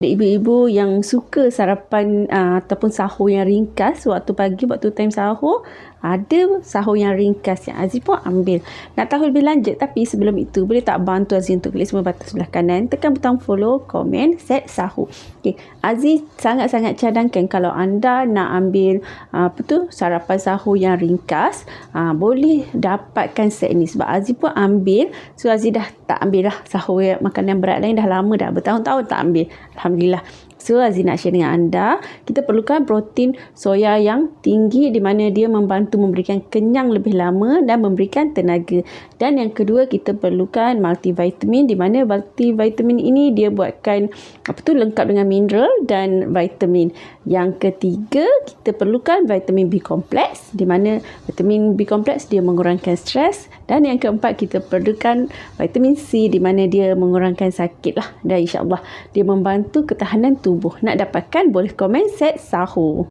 Ibu-ibu yang suka sarapan ataupun sahur yang ringkas waktu pagi, waktu time sahur, ada sahur yang ringkas yang Aziz pun ambil. Nak tahu lebih lanjut, tapi sebelum itu boleh tak bantu Aziz untuk klik semua button sebelah kanan, tekan butang follow, komen, set sahur. Okey, Aziz sangat-sangat cadangkan kalau anda nak ambil sarapan sahur yang ringkas, boleh dapatkan set ni sebab Aziz pun ambil. So Aziz dah tak ambil dah sahur makanan berat lain, dah lama dah, bertahun-tahun tak ambil. Alhamdulillah. So Aziz nak share dengan anda, kita perlukan protein soya yang tinggi di mana dia membantu memberikan kenyang lebih lama dan memberikan tenaga. Dan yang kedua, kita perlukan multivitamin di mana multivitamin ini dia buatkan lengkap dengan mineral dan vitamin. Yang ketiga, kita perlukan vitamin B kompleks di mana vitamin B kompleks dia mengurangkan stres. Dan yang keempat, kita perlukan vitamin C di mana dia mengurangkan sakit lah. Dan insyaAllah dia membantu ketahanan tubuh. Nak dapatkan boleh komen set sahur.